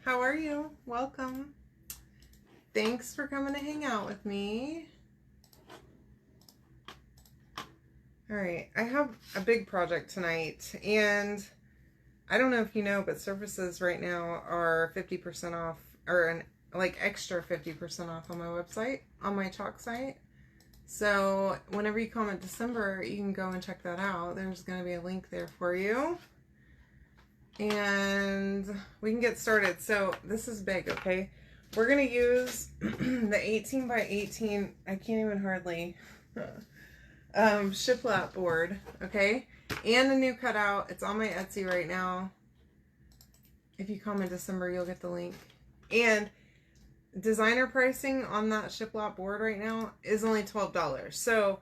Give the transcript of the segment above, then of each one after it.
How are you? Welcome. Thanks for coming to hang out with me. All right, I have a big project tonight, and I don't know if you know, but services right now are 50% off, or like extra 50% off on my website, on my chalk site. So whenever you comment December, you can go and check that out. There's going to be a link there for you. And we can get started. So this is big, okay? We're going to use the 18 by 18, I can't even hardly, shiplap board, okay? And a new cutout. It's on my Etsy right now. If you comment December, you'll get the link. And designer pricing on that shiplap board right now is only $12. So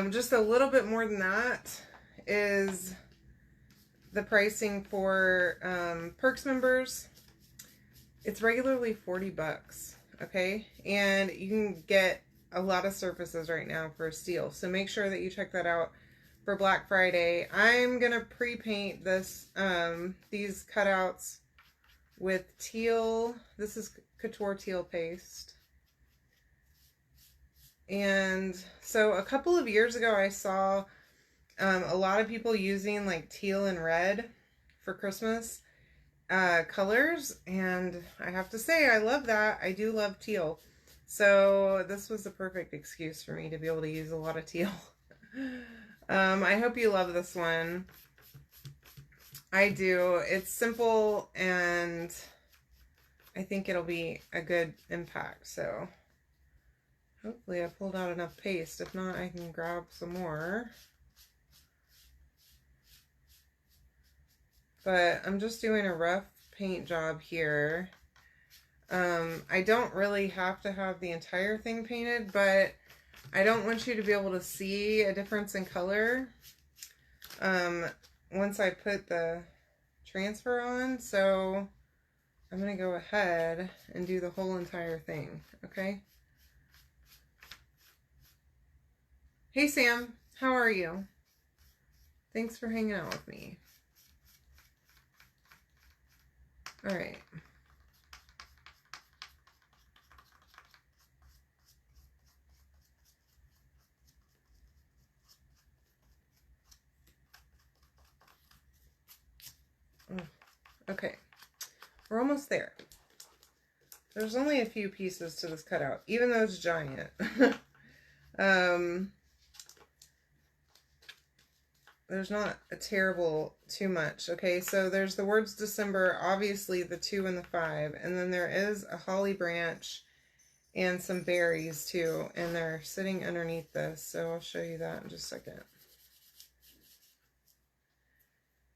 just a little bit more than that is the pricing for Perks members. It's regularly 40 bucks, okay? And you can get a lot of surfaces right now for a steal. So make sure that you check that out for Black Friday. I'm going to pre-paint this, these cutouts with teal. This is Couture teal paste. And so a couple of years ago, I saw a lot of people using like teal and red for Christmas colors, and I have to say I love that. I do love teal, so this was the perfect excuse for me to be able to use a lot of teal. I hope you love this one. I do. It's simple, and I think it'll be a good impact. So hopefully I pulled out enough paste. If not, I can grab some more. But I'm just doing a rough paint job here. I don't really have to have the entire thing painted, but I don't want you to be able to see a difference in color once I put the transfer on. So I'm going to go ahead and do the whole entire thing, okay? Hey Sam, how are you? Thanks for hanging out with me. All right. Okay. We're almost there. There's only a few pieces to this cutout, even though it's giant. There's not a terrible too much. Okay, so there's the words December, obviously the 2 and the 5, and then there is a holly branch and some berries too, and they're sitting underneath this, so I'll show you that in just a second.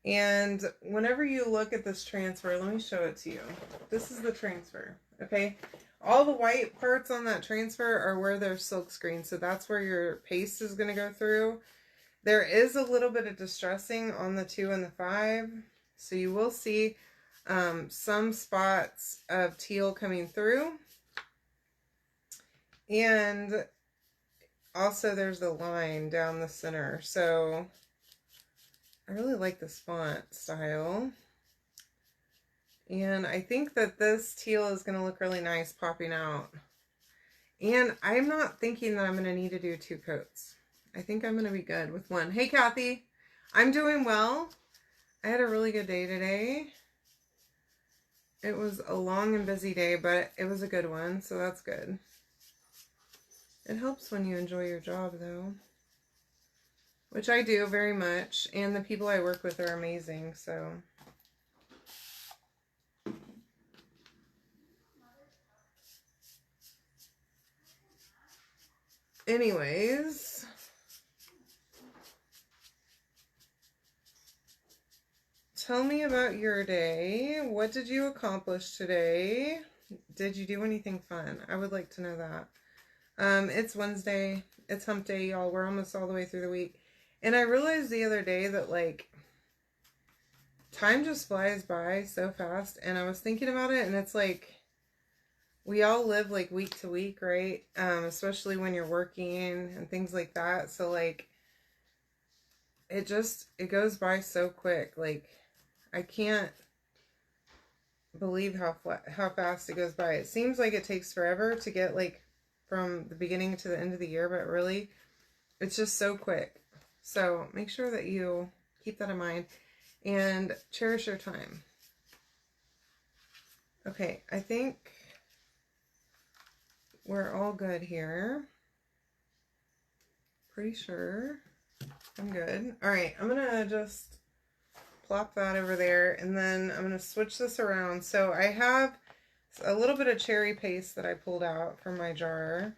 And whenever you look at this transfer, let me show it to you. This is the transfer, okay? All the white parts on that transfer are where there's silk screen, so that's where your paste is going to go through. There is a little bit of distressing on the 2 and the 5, so you will see some spots of teal coming through. And also there's the line down the center, so I really like this font style. And I think that this teal is going to look really nice popping out. And I'm not thinking that I'm going to need to do 2 coats. I think I'm going to be good with 1. Hey, Kathy. I'm doing well. I had a really good day today. It was a long and busy day, but it was a good one, so that's good. It helps when you enjoy your job, though. Which I do very much, and the people I work with are amazing, so. Anyways, tell me about your day. What did you accomplish today? Did you do anything fun? I would like to know that. It's Wednesday. It's hump day, y'all. We're almost all the way through the week. And I realized the other day that, like, time just flies by so fast. And I was thinking about it, and it's like, we all live, like, week to week, right? Especially when you're working and things like that. So, like, it goes by so quick. Like, I can't believe how fast it goes by. It seems like it takes forever to get like from the beginning to the end of the year, but really it's just so quick. So make sure that you keep that in mind and cherish your time. Okay, I think we're all good here. Pretty sure I'm good. All right, I'm gonna just plop that over there, and then I'm gonna switch this around. So I have a little bit of cherry paste that I pulled out from my jar.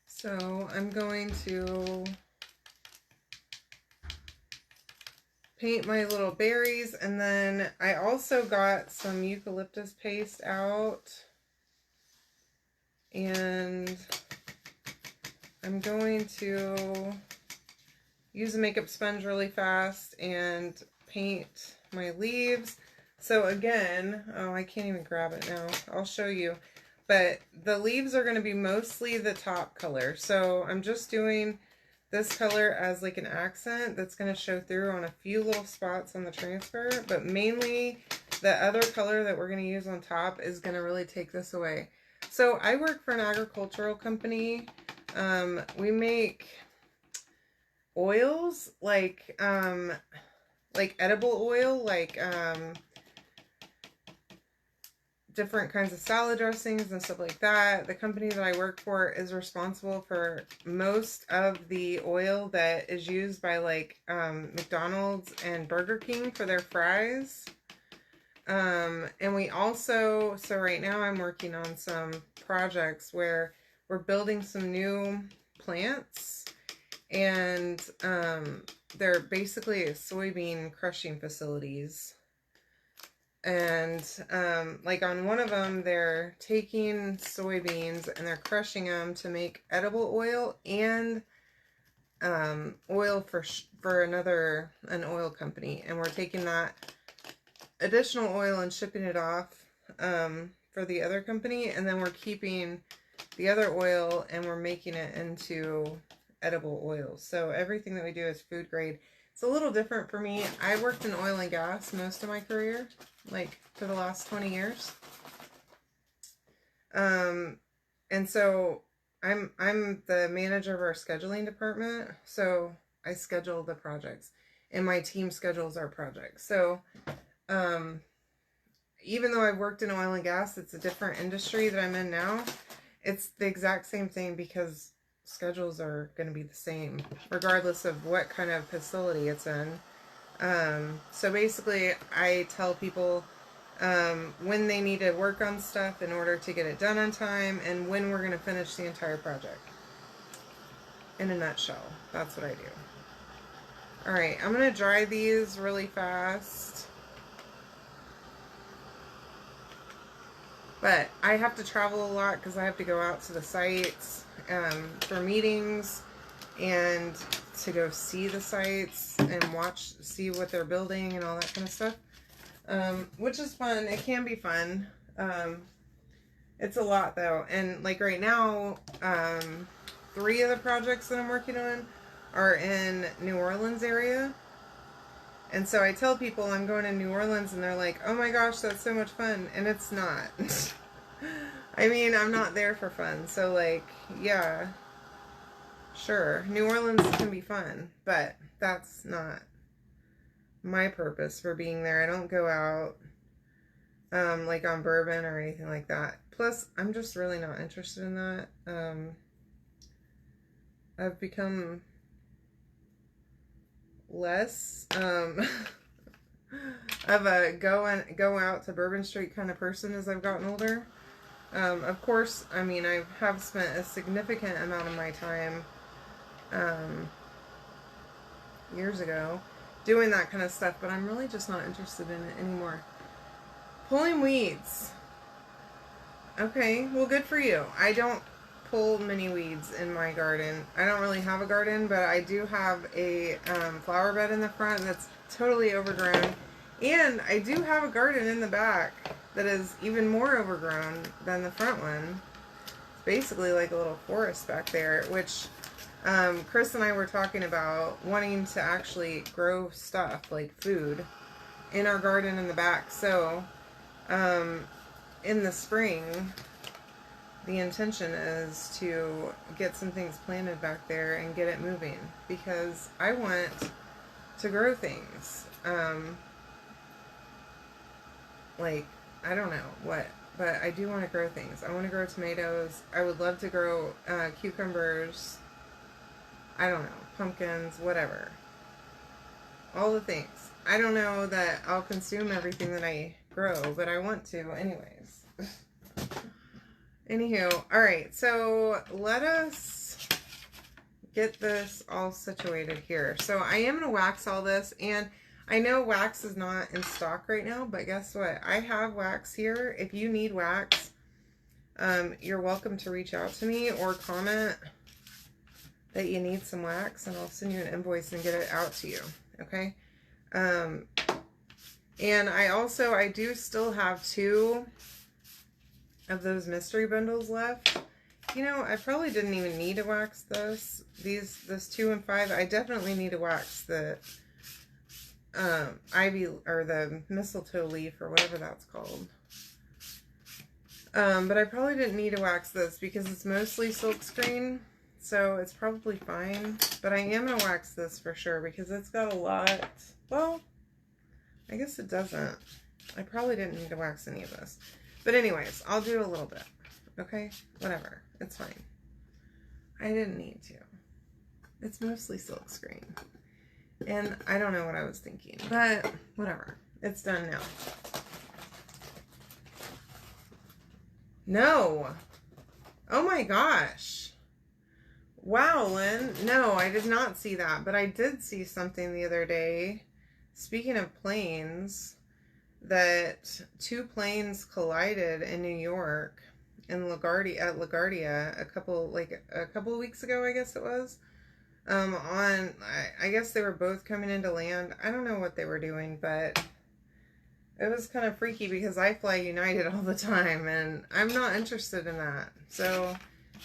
So I'm going to paint my little berries, and then I also got some eucalyptus paste out, and I'm going to use a makeup sponge really fast and paint my leaves. So again, oh, I can't even grab it now. I'll show you. But the leaves are going to be mostly the top color. So I'm just doing this color as like an accent that's going to show through on a few little spots on the transfer. But mainly the other color that we're going to use on top is going to really take this away. So I work for an agricultural company. We make oils like edible oil, like different kinds of salad dressings and stuff like that. The company that I work for is responsible for most of the oil that is used by like McDonald's and Burger King for their fries. And we also, so right now I'm working on some projects where we're building some new plants, and they're basically soybean crushing facilities. And like on one of them, they're taking soybeans and they're crushing them to make edible oil and oil for an oil company. And we're taking that additional oil and shipping it off for the other company, and then we're keeping the other oil and we're making it into edible oil. So everything that we do is food grade. It's a little different for me. I worked in oil and gas most of my career, like for the last 20 years. And so I'm the manager of our scheduling department. So I schedule the projects and my team schedules our projects. So even though I've worked in oil and gas, it's a different industry that I'm in now. It's the exact same thing because schedules are going to be the same regardless of what kind of facility it's in. So basically I tell people when they need to work on stuff in order to get it done on time, and when we're going to finish the entire project. In a nutshell, that's what I do. Alright, I'm going to dry these really fast. But I have to travel a lot because I have to go out to the sites for meetings and to go see the sites and see what they're building and all that kind of stuff, which is fun. It can be fun. It's a lot though. And like right now, 3 of the projects that I'm working on are in New Orleans area. And so I tell people I'm going to New Orleans, and they're like, oh my gosh, that's so much fun. And it's not. I mean, I'm not there for fun. So, like, yeah, sure, New Orleans can be fun, but that's not my purpose for being there. I don't go out, like on bourbon or anything like that. Plus, I'm just really not interested in that. I've become less of a go out to Bourbon Street kind of person as I've gotten older. Of course, I mean, I have spent a significant amount of my time years ago doing that kind of stuff, but I'm really just not interested in it anymore. Pulling weeds. Okay, well, good for you. I don't pull many weeds in my garden. I don't really have a garden, but I do have a flower bed in the front that's totally overgrown, and I do have a garden in the back that is even more overgrown than the front one. It's basically like a little forest back there, which Chris and I were talking about wanting to actually grow stuff like food in our garden in the back. So, in the spring, the intention is to get some things planted back there and get it moving, because I want to grow things. Like, I don't know what, but I do want to grow things. I want to grow tomatoes. I would love to grow cucumbers. I don't know, pumpkins, whatever. All the things. I don't know that I'll consume everything that I grow, but I want to anyways. Anywho, alright, so let us get this all situated here. So I am going to wax all this, and I know wax is not in stock right now, but guess what? I have wax here. If you need wax, you're welcome to reach out to me or comment that you need some wax, and I'll send you an invoice and get it out to you. Okay? And I do still have 2 of those mystery bundles left. You know, I probably didn't even need to wax this 2 and 5. I definitely need to wax the ivy, or the mistletoe leaf, or whatever that's called. But I probably didn't need to wax this because it's mostly silkscreen, so it's probably fine. But I am going to wax this for sure because it's got a lot. Well, I guess it doesn't. I probably didn't need to wax any of this. But anyways, I'll do a little bit. Okay? Whatever. It's fine. I didn't need to. It's mostly silkscreen. And I don't know what I was thinking. But whatever. It's done now. No! Oh my gosh! Wow, Lynn. No, I did not see that. But I did see something the other day. Speaking of planes, that 2 planes collided in New York in LaGuardia a couple of weeks ago, I guess it was. I guess they were both coming into land. I don't know what they were doing, but it was kind of freaky because I fly United all the time and I'm not interested in that. So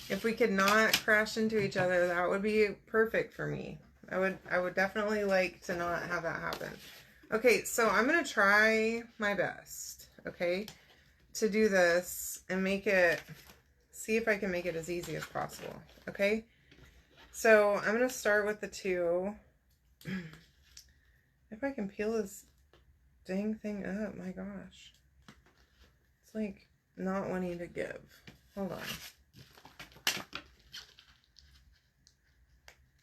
if we could not crash into each other, that would be perfect for me. I would definitely like to not have that happen. Okay, so I'm going to try my best, okay, to do this and see if I can make it as easy as possible, okay? So I'm going to start with the 2. If I can peel this dang thing up, my gosh. It's like not wanting to give. Hold on.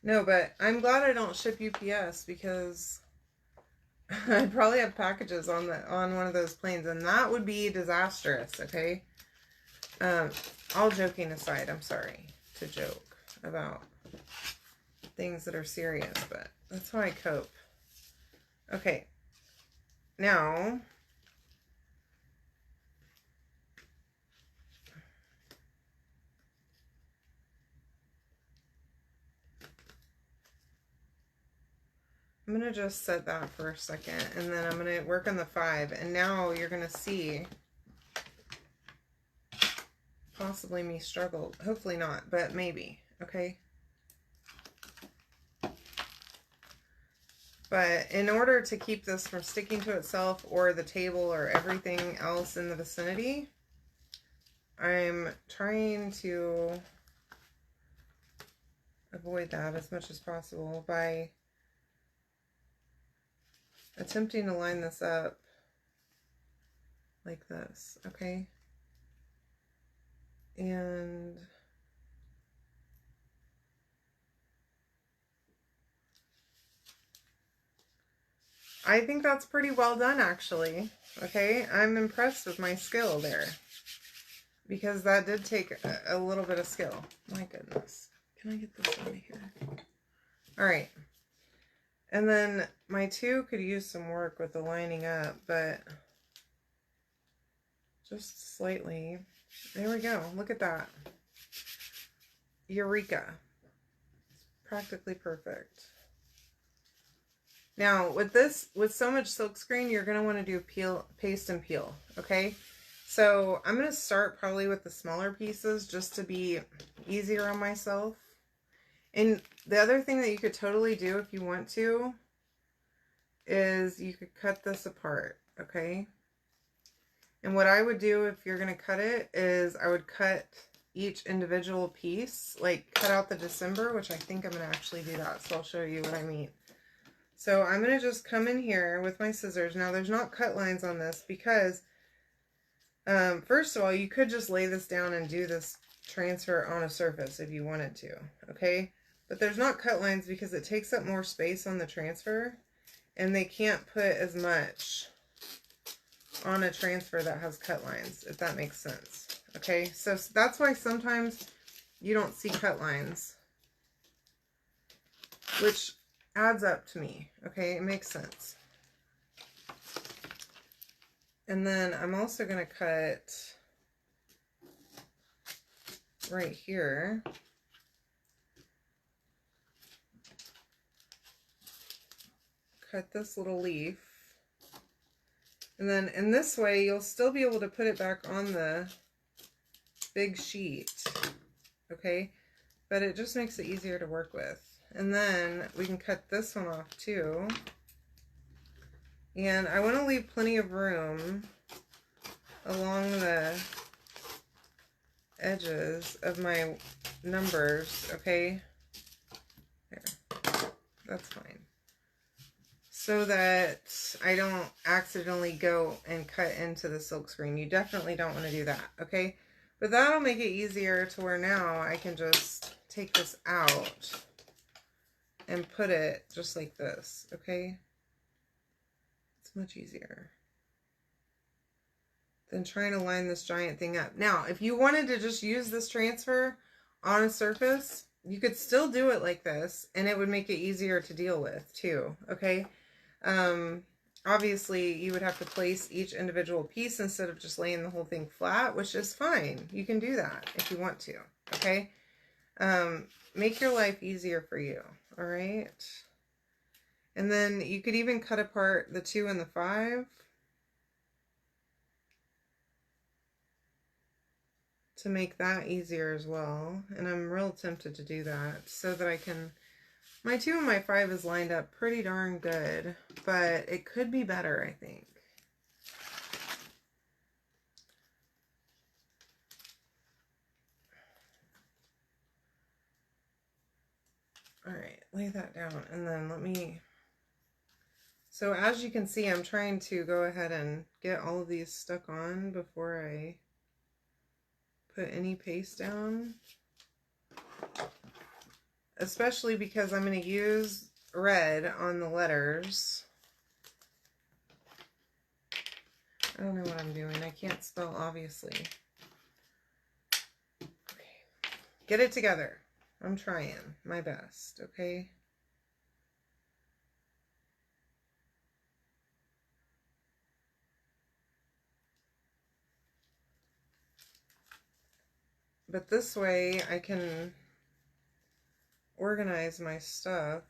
No, but I'm glad I don't ship UPS because I'd probably have packages on one of those planes, and that would be disastrous, okay? All joking aside, I'm sorry to joke about things that are serious, but that's how I cope. Okay. Now, I'm going to just set that for a second, and then I'm going to work on the 5, and now you're going to see possibly me struggle. Hopefully not, but maybe, okay? But in order to keep this from sticking to itself or the table or everything else in the vicinity, I'm trying to avoid that as much as possible by attempting to line this up like this, okay? And I think that's pretty well done, actually, okay? I'm impressed with my skill there because that did take a little bit of skill. My goodness. Can I get this out of here? All right. And then my 2 could use some work with the lining up, but just slightly. There we go. Look at that. Eureka. It's practically perfect. Now, with so much silkscreen, you're going to want to do paste and peel, okay? So I'm going to start probably with the smaller pieces just to be easier on myself. And the other thing that you could totally do if you want to is you could cut this apart, okay? And what I would do if you're going to cut it is I would cut each individual piece, like cut out the December, which I think I'm going to actually do that, so I'll show you what I mean. So I'm going to just come in here with my scissors. Now there's not cut lines on this because, first of all, you could just lay this down and do this transfer on a surface if you wanted to, okay? But there's not cut lines because it takes up more space on the transfer, and they can't put as much on a transfer that has cut lines, if that makes sense. Okay, so that's why sometimes you don't see cut lines, which adds up to me. Okay, it makes sense. And then I'm also going to cut right here. Cut this little leaf. And then in this way, you'll still be able to put it back on the big sheet, okay? But it just makes it easier to work with. And then we can cut this one off too. And I want to leave plenty of room along the edges of my numbers, okay? There, that's fine. So that I don't accidentally go and cut into the silk screen. You definitely don't want to do that, okay? But that'll make it easier to where now I can just take this out and put it just like this, okay? It's much easier than trying to line this giant thing up. Now, if you wanted to just use this transfer on a surface, you could still do it like this, and it would make it easier to deal with too, okay? Obviously, you would have to place each individual piece instead of just laying the whole thing flat, which is fine. You can do that if you want to, okay? Make your life easier for you, all right? And then you could even cut apart the 2 and the 5 to make that easier as well. And I'm real tempted to do that so that I can... My 2 and my 5 is lined up pretty darn good, but it could be better, I think. All right, lay that down, and then let me... So as you can see, I'm trying to go ahead and get all of these stuck on before I put any paste down. Especially because I'm going to use red on the letters. I don't know what I'm doing. I can't spell, obviously. Okay. Get it together. I'm trying my best, okay? But this way I can organize my stuff.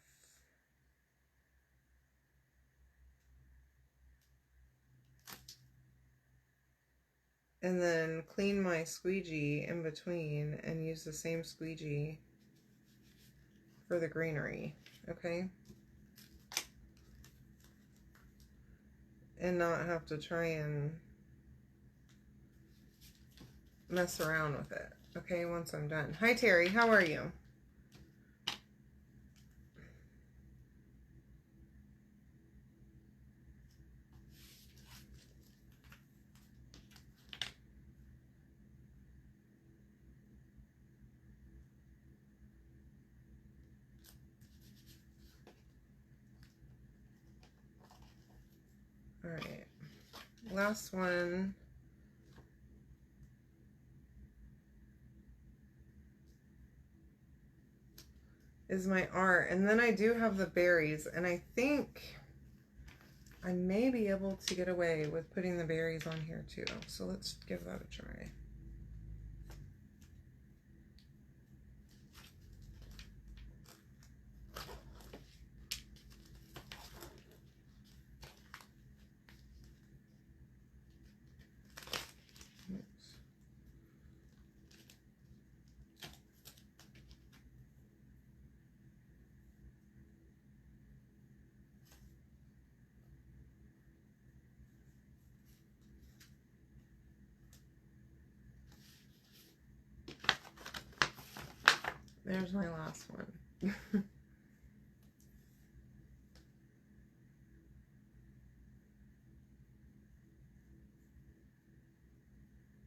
And then clean my squeegee in between and use the same squeegee for the greenery, okay? And not have to try and mess around with it, okay, once I'm done. Hi, Terry. How are you? All right, last one. Is my art, and then I do have the berries, and I think I may be able to get away with putting the berries on here too, so let's give that a try. There's my last one.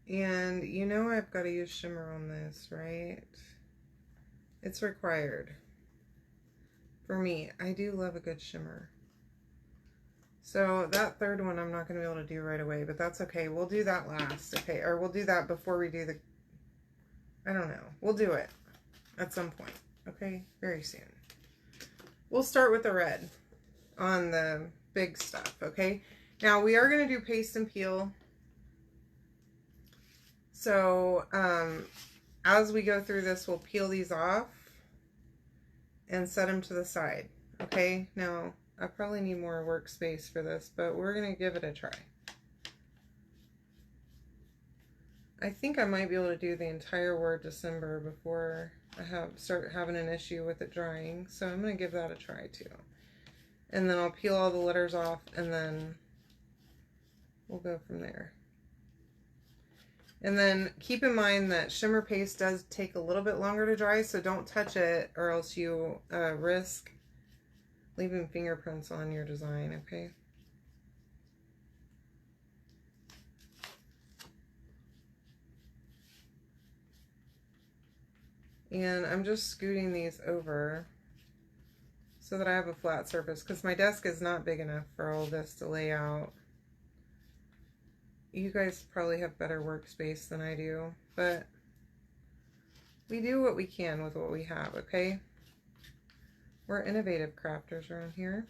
And you know I've got to use shimmer on this, right? It's required. For me, I do love a good shimmer. So that third one I'm not going to be able to do right away, but that's okay. We'll do that last, okay? Or we'll do that before we do the... I don't know. We'll do it at some point, okay? Very soon. We'll start with the red on the big stuff, okay? Now, we are going to do paste and peel. So, as we go through this, we'll peel these off and set them to the side, okay? Now, I probably need more workspace for this, but we're going to give it a try. I think I might be able to do the entire word December before I start having an issue with it drying, so I'm going to give that a try too. And then I'll peel all the letters off, and then we'll go from there. And then keep in mind that shimmer paste does take a little bit longer to dry, so don't touch it or else you risk leaving fingerprints on your design, okay? And I'm just scooting these over so that I have a flat surface, because my desk is not big enough for all this to lay out. You guys probably have better workspace than I do, but we do what we can with what we have, okay? We're innovative crafters around here.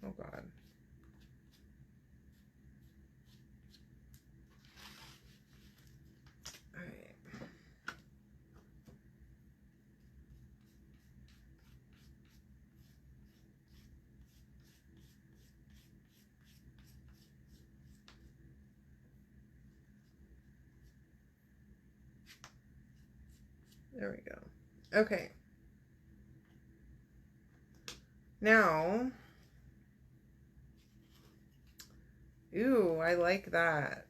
Oh God. All right. There we go. Okay. Now, ooh, I like that.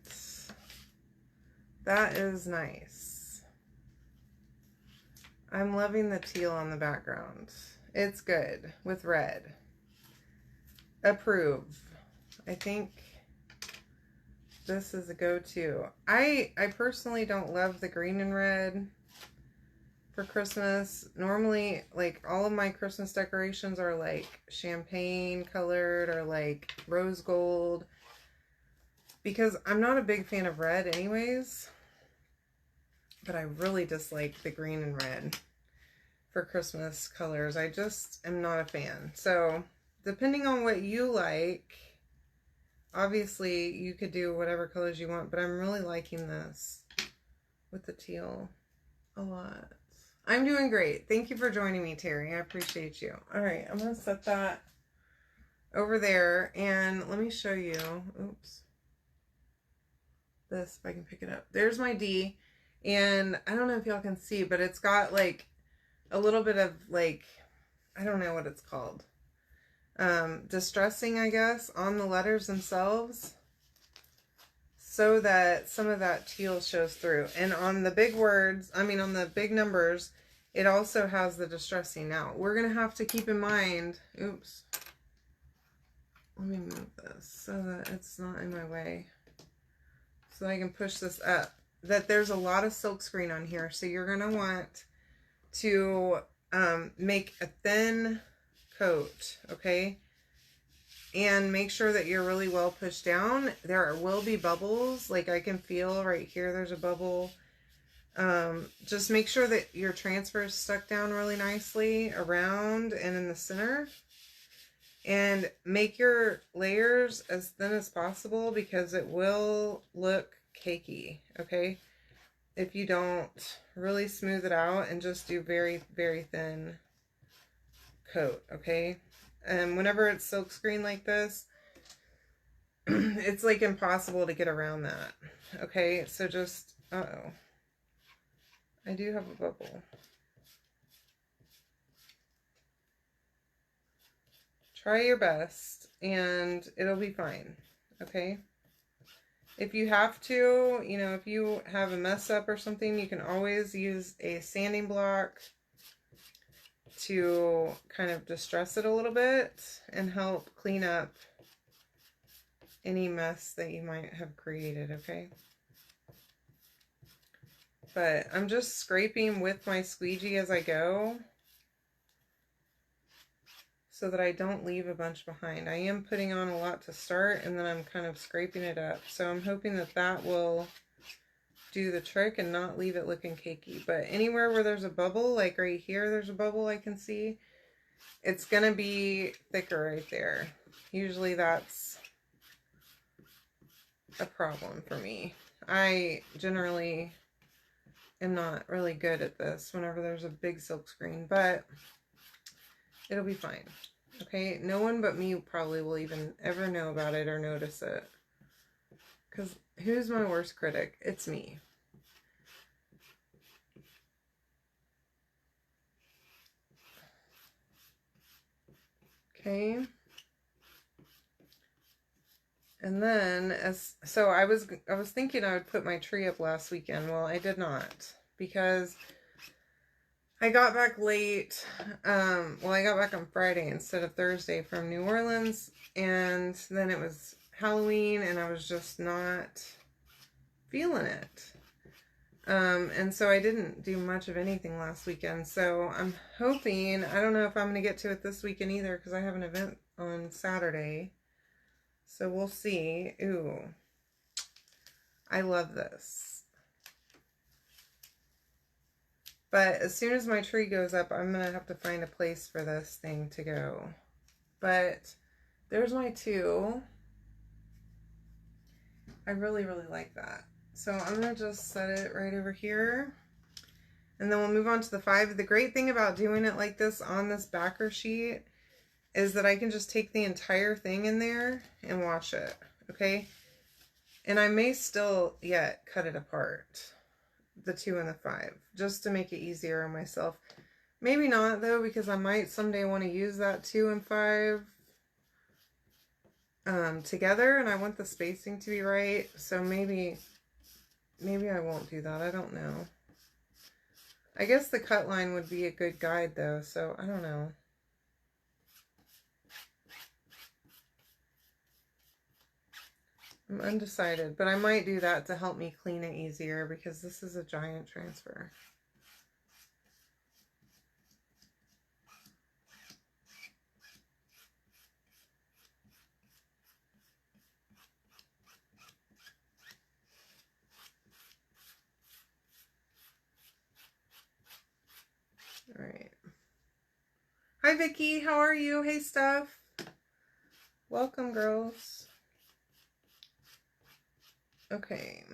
That is nice. I'm loving the teal on the background. It's good with red. Approve. I think this is a go-to. I personally don't love the green and red for Christmas. Normally, like, all of my Christmas decorations are like champagne colored or like rose gold, because I'm not a big fan of red anyways, but I really dislike the green and red for Christmas colors. I just am not a fan. So depending on what you like, obviously you could do whatever colors you want, but I'm really liking this with the teal a lot. I'm doing great. Thank you for joining me, Terry. I appreciate you. All right, I'm going to set that over there, and let me show you. Oops. This, if I can pick it up. There's my D, and I don't know if y'all can see, but it's got like a little bit of like, I don't know what it's called. Distressing, I guess, on the letters themselves, so that some of that teal shows through. And on the big words, I mean on the big numbers, it also has the distressing. Now, we're going to have to keep in mind, oops, let me move this so that it's not in my way, so I can push this up, that there's a lot of silkscreen on here. So you're going to want to make a thin coat, okay? And make sure that you're really well pushed down. There will be bubbles, like I can feel right here, there's a bubble. Just make sure that your transfer is stuck down really nicely around and in the center. And make your layers as thin as possible, because it will look cakey, okay? If you don't really smooth it out and just do very, very thin coat, okay? And whenever it's silkscreen like this, it's like impossible to get around that, okay? So just, uh-oh. I do have a bubble. Try your best and it'll be fine, okay? If you have to, you know, if you have a mess up or something, you can always use a sanding block to kind of distress it a little bit and help clean up any mess that you might have created, okay? But I'm just scraping with my squeegee as I go so that I don't leave a bunch behind. I am putting on a lot to start, and then I'm kind of scraping it up. So I'm hoping that that will do the trick and not leave it looking cakey. But anywhere where there's a bubble, like right here, there's a bubble I can see, it's going to be thicker right there. Usually that's a problem for me. I generally am not really good at this whenever there's a big silk screen, but it'll be fine. Okay, no one but me probably will even ever know about it or notice it. Because who's my worst critic? It's me. Okay. And then I was thinking I would put my tree up last weekend. Well, I did not, because I got back late. Well, I got back on Friday instead of Thursday from New Orleans, and then it was Halloween, and I was just not feeling it. And so I didn't do much of anything last weekend. So I'm hoping, I don't know if I'm going to get to it this weekend either, because I have an event on Saturday. So we'll see. Ooh, I love this. But as soon as my tree goes up, I'm going to have to find a place for this thing to go. But there's my 2. I really, really like that. So I'm going to just set it right over here. And then we'll move on to the 5. The great thing about doing it like this on this backer sheet is that I can just take the entire thing in there and wash it. Okay? And I may still yet cut it apart, the 2 and the 5, just to make it easier on myself. Maybe not though, because I might someday want to use that 2 and 5 together, and I want the spacing to be right. So maybe I won't do that. I don't know. I guess the cut line would be a good guide though, so I don't know. I'm undecided, but I might do that to help me clean it easier, because this is a giant transfer. All right. Hi, Vicky. How are you? Hey, Steph. Welcome, girls. Okay.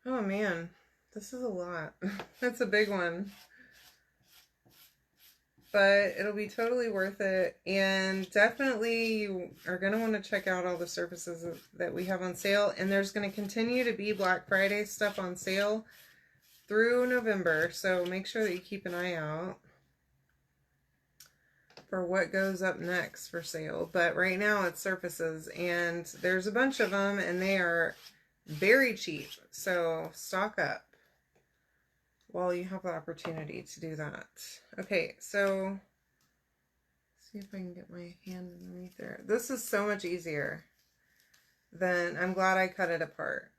Oh man, this is a lot. That's a big one. But it'll be totally worth it. And definitely you are going to want to check out all the surfaces that we have on sale. And there's going to continue to be Black Friday stuff on sale through November. So make sure that you keep an eye out for what goes up next for sale. But right now it's surfaces, and there's a bunch of them, and they are very cheap. So stock up while you have the opportunity to do that. Okay, so see if I can get my hand underneath there. This is so much easier than, I'm glad I cut it apart,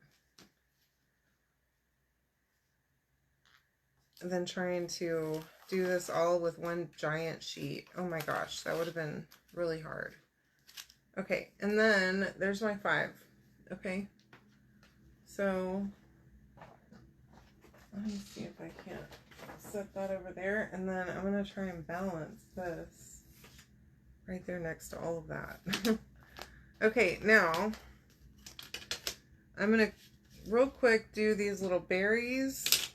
than trying to do this all with one giant sheet. Oh my gosh, that would have been really hard. Okay, and then there's my 5. Okay, so let me see if I can't set that over there, and then I'm going to try and balance this right there next to all of that. Okay, now I'm going to real quick do these little berries,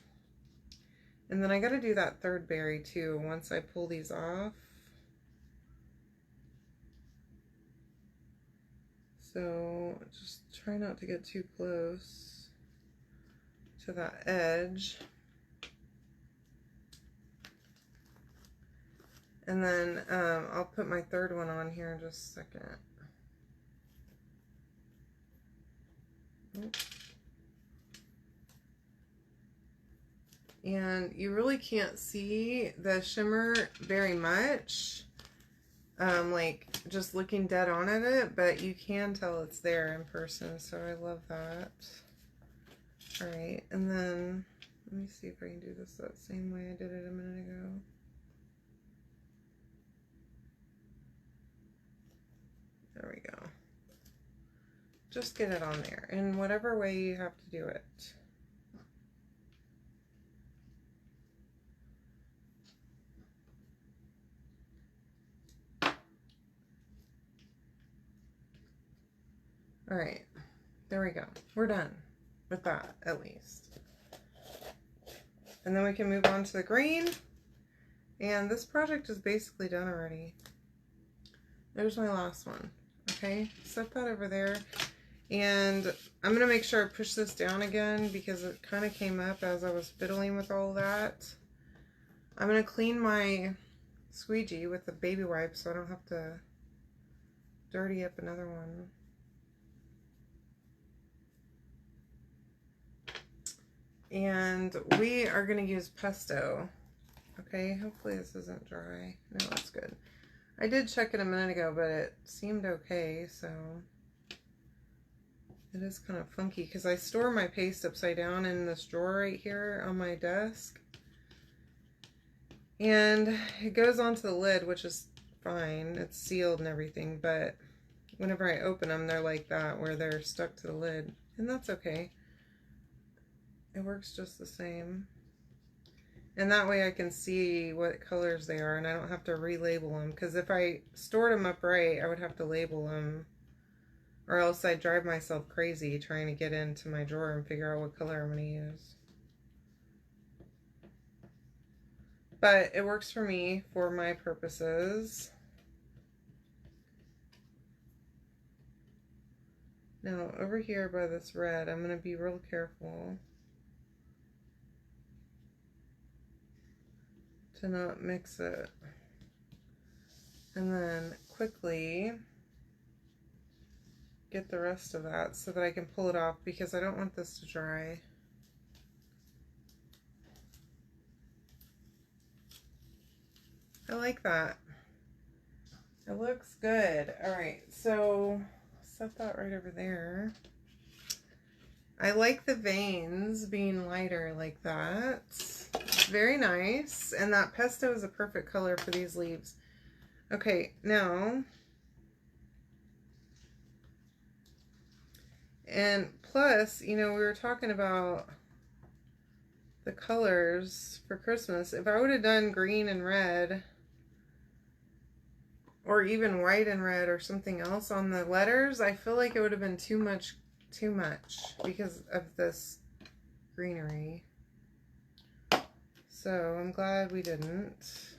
and then I got to do that 3rd berry too once I pull these off. So just try not to get too close to that edge. And then I'll put my third one on here in just a second. And you really can't see the shimmer very much, like just looking dead on at it, but you can tell it's there in person, so I love that. All right, and then let me see if I can do this that same way I did it a minute ago. There we go. Just get it on there in whatever way you have to do it. All right, there we go. We're done with that, at least. And then we can move on to the green. And this project is basically done already. There's my last one. Okay, set that over there. And I'm gonna make sure I push this down again because it kind of came up as I was fiddling with all that. I'm gonna clean my squeegee with the baby wipe so I don't have to dirty up another one. And we are going to use pesto. Okay, hopefully this isn't dry. No, that's good. I did check it a minute ago, but it seemed okay, so it is kind of funky because I store my paste upside down in this drawer right here on my desk. And it goes onto the lid, which is fine. It's sealed and everything, but whenever I open them, they're like that, where they're stuck to the lid. And that's okay. It works just the same. And that way I can see what colors they are and I don't have to relabel them. Because if I stored them upright, I would have to label them. Or else I'd drive myself crazy trying to get into my drawer and figure out what color I'm going to use. But it works for me, for my purposes. Now, over here by this red, I'm going to be real careful to not mix it. And then quickly get the rest of that so that I can pull it off because I don't want this to dry. I like that. It looks good. All right, so set that right over there. I like the veins being lighter like that. It's very nice. And that pesto is a perfect color for these leaves. Okay, now, and plus, you know, we were talking about the colors for Christmas. If I would have done green and red, or even white and red or something else on the letters, I feel like it would have been too much because of this greenery. So I'm glad we didn't.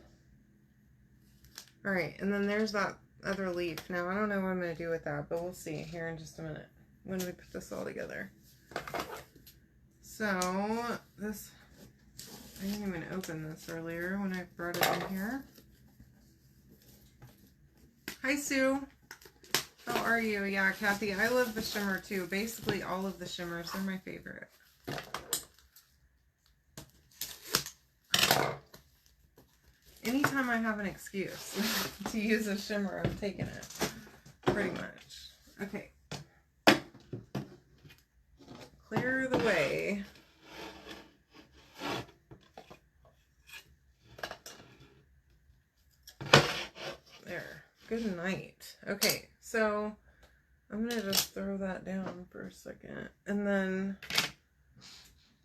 All right, and then there's that other leaf. Now I don't know what I'm going to do with that, but we'll see here in just a minute when we put this all together. So this, I didn't even open this earlier when I brought it in here. Hi, Sue. How are you? Yeah, Kathy, I love the shimmer too. Basically all of the shimmers, they're my favorite. Anytime I have an excuse to use a shimmer, I'm taking it. Pretty much. Okay. Clear the way. There. Good night. Okay, so I'm going to just throw that down for a second and then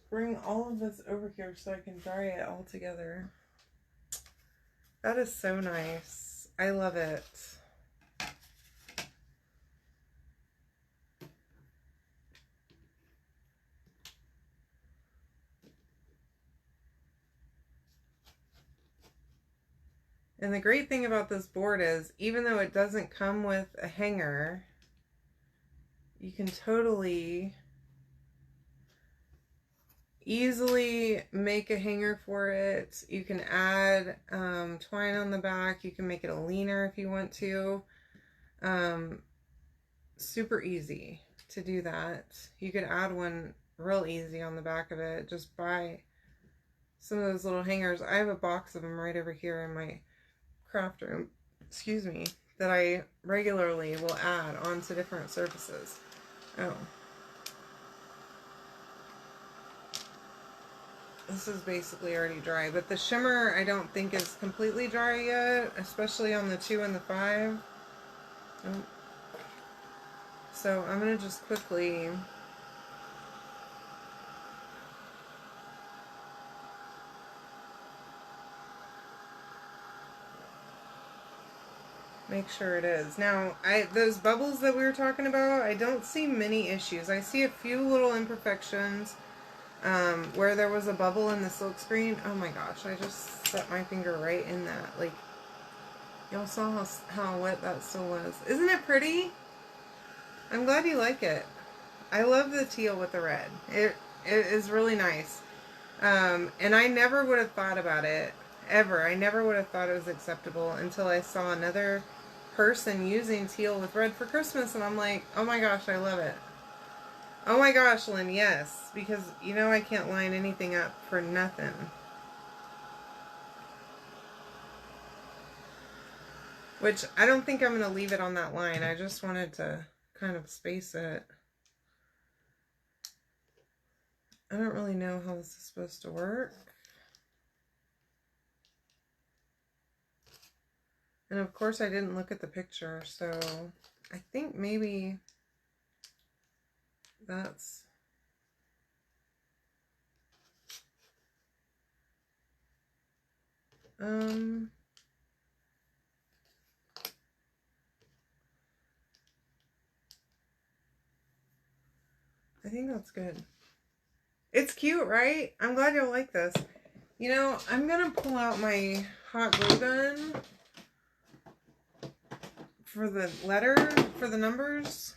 bring all of this over here so I can dry it all together. That is so nice. I love it. And the great thing about this board is, even though it doesn't come with a hanger, you can totally easily make a hanger for it. You can add twine on the back. You can make it a leaner if you want to. Super easy to do that. You could add one real easy on the back of it. Just buy some of those little hangers. I have a box of them right over here in my craft room, excuse me, that I regularly will add onto different surfaces. Oh. This is basically already dry, but the shimmer I don't think is completely dry yet, especially on the 2 and the 5. Oh. So I'm going to just quickly make sure it is. Now, those bubbles that we were talking about, I don't see many issues. I see a few little imperfections where there was a bubble in the silk screen. Oh my gosh, I just set my finger right in that. Like, y'all saw how wet that still was. Isn't it pretty? I'm glad you like it. I love the teal with the red. It is really nice. And I never would have thought about it, ever. I never would have thought it was acceptable until I saw another person using teal with red for Christmas, and I'm like, oh my gosh, I love it. Oh my gosh, Lynn, yes. Because, you know, I can't line anything up for nothing. Which, I don't think I'm going to leave it on that line. I just wanted to kind of space it. I don't really know how this is supposed to work. And of course I didn't look at the picture, so I think maybe that's... I think that's good. It's cute, right? I'm glad you'll like this. You know, I'm going to pull out my hot glue gun for the numbers,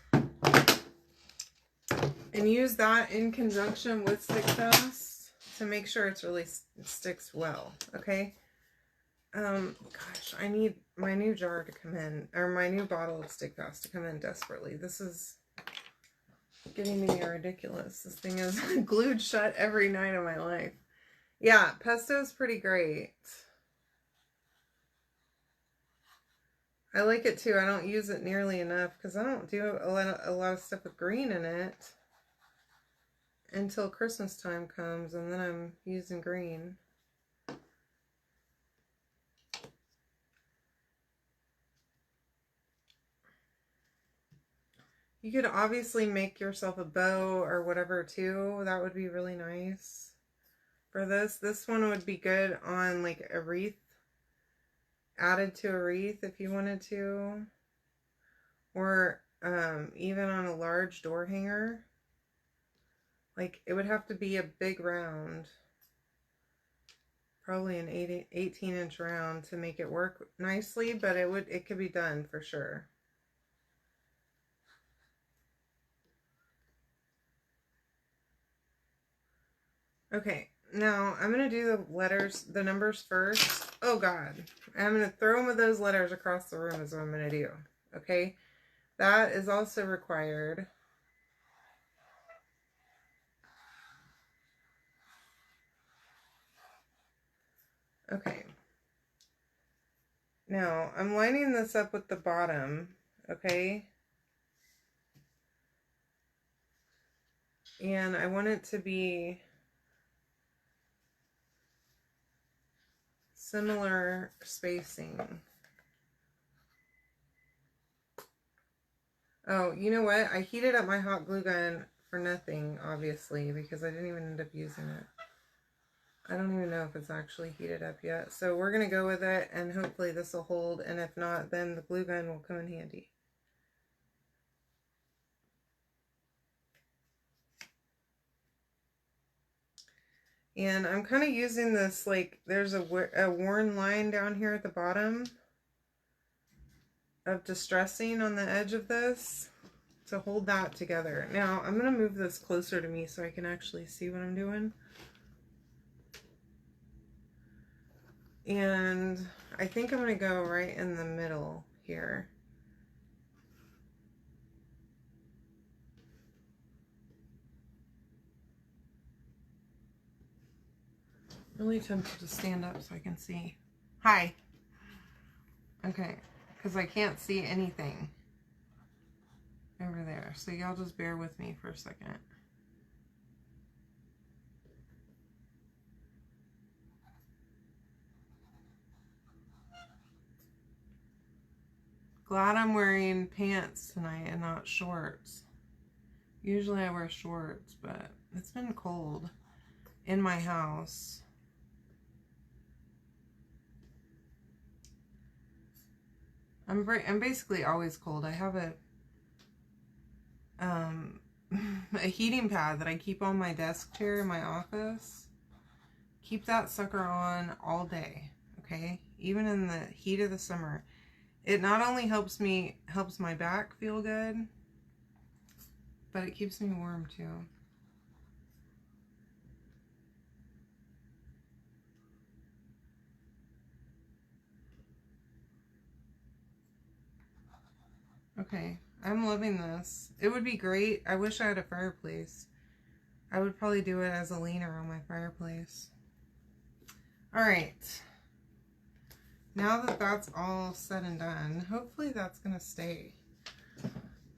and use that in conjunction with Stick Fast to make sure it sticks well, okay? Gosh, I need my new jar to come in, or my new bottle of Stick Fast to come in desperately. This is getting to be ridiculous. This thing is glued shut every night of my life. Yeah, pesto's pretty great. I like it too. I don't use it nearly enough because I don't do a lot of stuff with green in it until Christmas time comes, and then I'm using green. You could obviously make yourself a bow or whatever too. That would be really nice for this. This one would be good on like a wreath, added to a wreath if you wanted to, or even on a large door hanger. Like, it would have to be a big round, probably an 18-inch round to make it work nicely, but it could be done for sure. Okay, now I'm going to do the numbers first. Oh God, I'm going to throw those letters across the room is what I'm going to do. Okay, that is also required. Okay, now I'm lining this up with the bottom, okay? And I want it to be similar spacing. Oh, you know what? I heated up my hot glue gun for nothing, obviously, because I didn't even end up using it. I don't even know if it's actually heated up yet. So we're going to go with it, and hopefully this will hold, and if not, then the glue gun will come in handy. And I'm kind of using this, like, there's a worn line down here at the bottom of distressing on the edge of this to hold that together. Now, I'm going to move this closer to me so I can actually see what I'm doing. And I think I'm going to go right in the middle here. Really tempted to stand up so I can see. Hi. Okay, because I can't see anything over there. So y'all just bear with me for a second. Glad I'm wearing pants tonight and not shorts. Usually I wear shorts, but it's been cold in my house. I'm basically always cold. I have a a heating pad that I keep on my desk chair in my office. Keep that sucker on all day, okay? Even in the heat of the summer. It not only helps my back feel good, but it keeps me warm too. Okay, I'm loving this. It would be great. I wish I had a fireplace. I would probably do it as a leaner on my fireplace. All right. Now that that's all said and done, hopefully that's going to stay.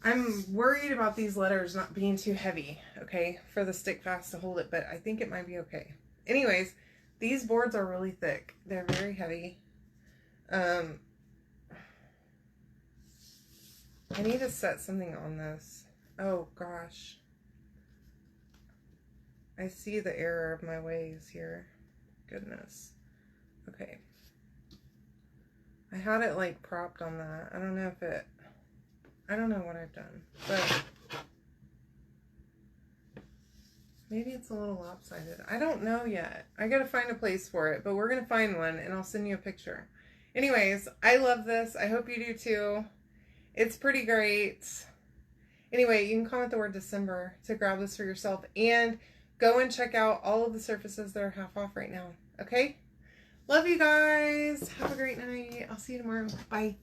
I'm worried about these letters not being too heavy, okay, for the stick fast to hold it, but I think it might be okay. Anyways, these boards are really thick. They're very heavy. I need to set something on this. Oh, gosh. I see the error of my ways here. Goodness. Okay. I had it like propped on that. I don't know what I've done, but maybe it's a little lopsided. I don't know yet. I gotta find a place for it, but we're gonna find one and I'll send you a picture. Anyways, I love this. I hope you do too. It's pretty great. Anyway, you can comment the word December to grab this for yourself and go and check out all of the surfaces that are half off right now. Okay? Love you guys. Have a great night. I'll see you tomorrow. Bye.